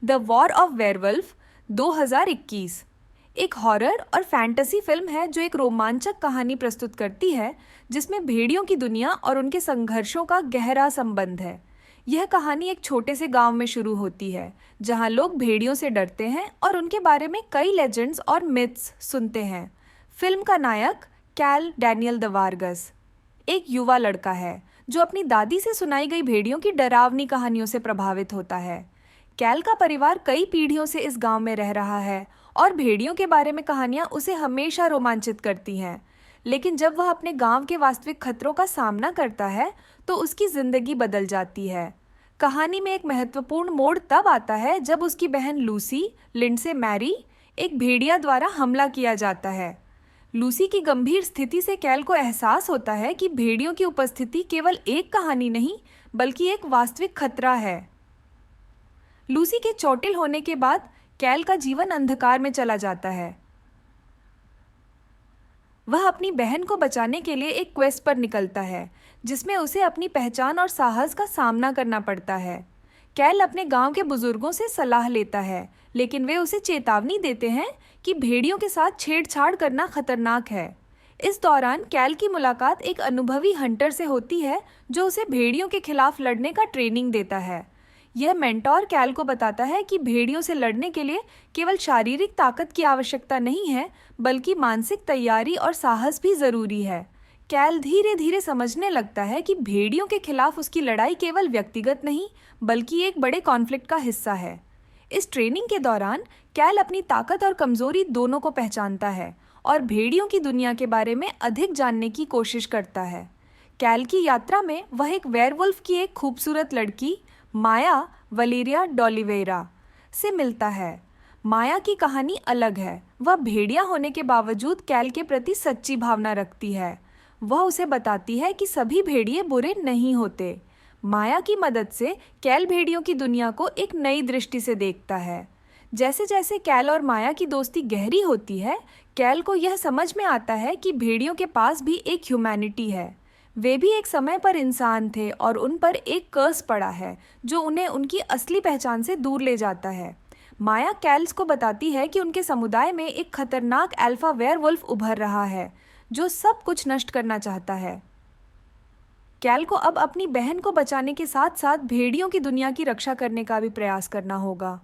The war of werewolf 2021 एक horror और fantasy film है जो एक रोमांचक कहानी प्रस्तुत करती है जिसमें भेड़ियों की दुनिया और उनके संघर्षों का गहरा संबंध है। यह कहानी एक छोटे से गांव में शुरू होती है जहां लोग भेड़ियों से डरते हैं और उनके बारे में कई लेजेंड्स और मिथ्स सुनते हैं। फिल्म का नायक कैल डैनियल द वार्गस एक युवा लड़का है जो अपनी दादी से सुनाई गई भेड़ियों की डरावनी कहानियों से प्रभावित होता है। कैल का परिवार कई पीढ़ियों से इस गांव में रह रहा है और भेड़ियों के बारे में कहानियां उसे हमेशा रोमांचित करती हैं। लेकिन जब वह अपने गांव के वास्तविक खतरों का सामना करता है तो उसकी जिंदगी बदल जाती है। कहानी में एक महत्वपूर्ण मोड़ तब आता है जब उसकी बहन लूसी लिंडसे मैरी एक भेड़िया द्वारा हमला किया जाता है। लूसी की गंभीर स्थिति से कैल को एहसास होता है कि भेड़ियों की उपस्थिति केवल एक कहानी नहीं बल्कि एक वास्तविक खतरा है। लूसी के चोटिल होने के बाद कैल का जीवन अंधकार में चला जाता है। वह अपनी बहन को बचाने के लिए एक क्वेस्ट पर निकलता है जिसमें उसे अपनी पहचान और साहस का सामना करना पड़ता है। कैल अपने गांव के बुजुर्गों से सलाह लेता है लेकिन वे उसे चेतावनी देते हैं कि भेड़ियों के साथ छेड़छाड़ करना खतरनाक है। इस दौरान कैल की मुलाकात एक अनुभवी हंटर से होती है जो उसे भेड़ियों के खिलाफ लड़ने का ट्रेनिंग देता है। यह मेंटोर कैल को बताता है कि भेड़ियों से लड़ने के लिए केवल शारीरिक ताकत की आवश्यकता नहीं है बल्कि मानसिक तैयारी और साहस भी जरूरी है। कैल धीरे धीरे समझने लगता है कि भेड़ियों के खिलाफ उसकी लड़ाई केवल व्यक्तिगत नहीं बल्कि एक बड़े कॉन्फ्लिक्ट का हिस्सा है। इस ट्रेनिंग के दौरान कैल अपनी ताकत और कमजोरी दोनों को पहचानता है और भेड़ियों की दुनिया के बारे में अधिक जानने की कोशिश करता है। कैल की यात्रा में वह एक वेयरवुल्फ की एक खूबसूरत लड़की माया वलेरिया डॉलिवेरा से मिलता है। माया की कहानी अलग है। वह भेड़िया होने के बावजूद कैल के प्रति सच्ची भावना रखती है। वह उसे बताती है कि सभी भेड़िए बुरे नहीं होते। माया की मदद से कैल भेड़ियों की दुनिया को एक नई दृष्टि से देखता है। जैसे जैसे कैल और माया की दोस्ती गहरी होती है, कैल को यह समझ में आता है कि भेड़ियों के पास भी एक ह्यूमैनिटी है। वे भी एक समय पर इंसान थे और उन पर एक कर्स पड़ा है जो उन्हें उनकी असली पहचान से दूर ले जाता है। माया कैल्स को बताती है कि उनके समुदाय में एक खतरनाक अल्फा वेयरवुल्फ उभर रहा है जो सब कुछ नष्ट करना चाहता है। कैल को अब अपनी बहन को बचाने के साथ साथ भेड़ियों की दुनिया की रक्षा करने का भी प्रयास करना होगा।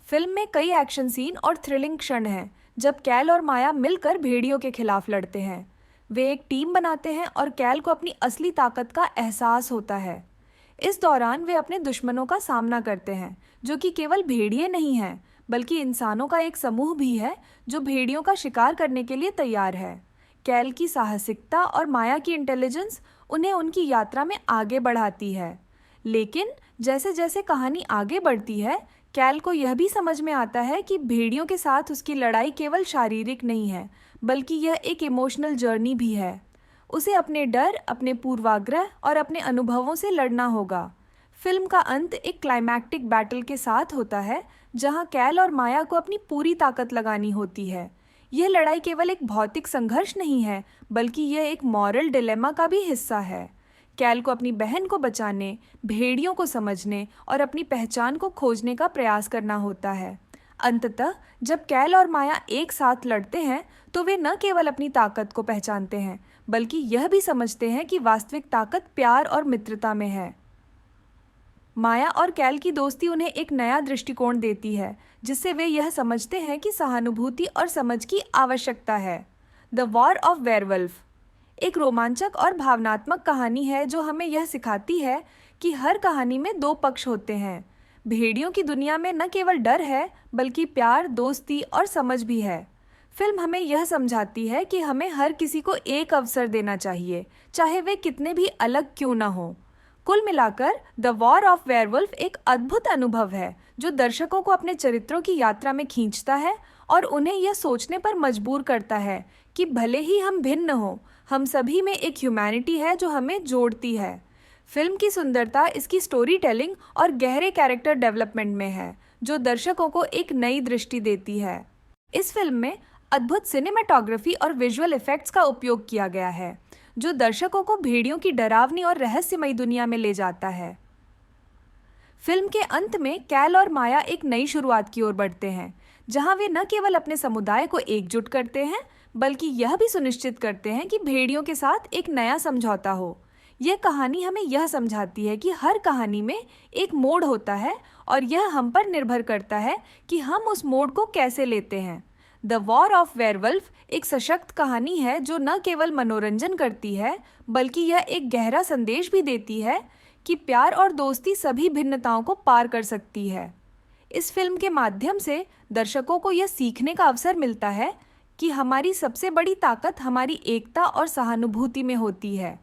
फिल्म में कई एक्शन सीन और थ्रिलिंग क्षण हैं जब कैल और माया मिलकर भेड़ियों के खिलाफ लड़ते हैं। वे एक टीम बनाते हैं और कैल को अपनी असली ताकत का एहसास होता है। इस दौरान वे अपने दुश्मनों का सामना करते हैं जो कि केवल भेड़िए नहीं हैं बल्कि इंसानों का एक समूह भी है जो भेड़ियों का शिकार करने के लिए तैयार है। कैल की साहसिकता और माया की इंटेलिजेंस उन्हें उनकी यात्रा में आगे बढ़ाती है। लेकिन जैसे जैसे कहानी आगे बढ़ती है कैल को यह भी समझ में आता है कि भेड़ियों के साथ उसकी लड़ाई केवल शारीरिक नहीं है बल्कि यह एक इमोशनल जर्नी भी है। उसे अपने डर, अपने पूर्वाग्रह और अपने अनुभवों से लड़ना होगा। फिल्म का अंत एक क्लाइमैक्टिक बैटल के साथ होता है जहां कैल और माया को अपनी पूरी ताकत लगानी होती है। यह लड़ाई केवल एक भौतिक संघर्ष नहीं है बल्कि यह एक मॉरल डिलेमा का भी हिस्सा है। कैल को अपनी बहन को बचाने, भेड़ियों को समझने और अपनी पहचान को खोजने का प्रयास करना होता है। अंततः जब कैल और माया एक साथ लड़ते हैं तो वे न केवल अपनी ताकत को पहचानते हैं बल्कि यह भी समझते हैं कि वास्तविक ताकत प्यार और मित्रता में है। माया और कैल की दोस्ती उन्हें एक नया दृष्टिकोण देती है जिससे वे यह समझते हैं कि सहानुभूति और समझ की आवश्यकता है। द वॉर ऑफ वेयरवुल्फ एक रोमांचक और भावनात्मक कहानी है जो हमें यह सिखाती है कि हर कहानी में दो पक्ष होते हैं। भेड़ियों की दुनिया में न केवल डर है बल्कि प्यार, दोस्ती और समझ भी है। फिल्म हमें यह समझाती है कि हमें हर किसी को एक अवसर देना चाहिए, चाहे वे कितने भी अलग क्यों न हो। कुल मिलाकर द वॉर ऑफ वेयरवुल्फ एक अद्भुत अनुभव है जो दर्शकों को अपने चरित्रों की यात्रा में खींचता है और उन्हें यह सोचने पर मजबूर करता है कि भले ही हम भिन्न हों, हम सभी में एक ह्यूमैनिटी है जो हमें जोड़ती है। फिल्म की सुंदरता इसकी स्टोरी टेलिंग और गहरे कैरेक्टर डेवलपमेंट में है जो दर्शकों को एक नई दृष्टि देती है। इस फिल्म में अद्भुत सिनेमेटोग्राफी और विजुअल इफेक्ट्स का उपयोग किया गया है जो दर्शकों को भेड़ियों की डरावनी और रहस्यमयी दुनिया में ले जाता है। फिल्म के अंत में कैल और माया एक नई शुरुआत की ओर बढ़ते हैं, जहां वे न केवल अपने समुदाय को एकजुट करते हैं, बल्कि यह भी सुनिश्चित करते हैं कि भेड़ियों के साथ एक नया समझौता हो। यह कहानी हमें यह समझाती है कि हर कहानी में एक मोड़ होता है और यह हम पर निर्भर करता है कि हम उस मोड़ को कैसे लेते हैं। द वॉर ऑफ वेयरवुल्फ एक सशक्त कहानी है जो न केवल मनोरंजन करती है, बल्कि यह एक गहरा संदेश भी देती है कि प्यार और दोस्ती सभी भिन्नताओं को पार कर सकती है। इस फिल्म के माध्यम से दर्शकों को यह सीखने का अवसर मिलता है कि हमारी सबसे बड़ी ताकत हमारी एकता और सहानुभूति में होती है।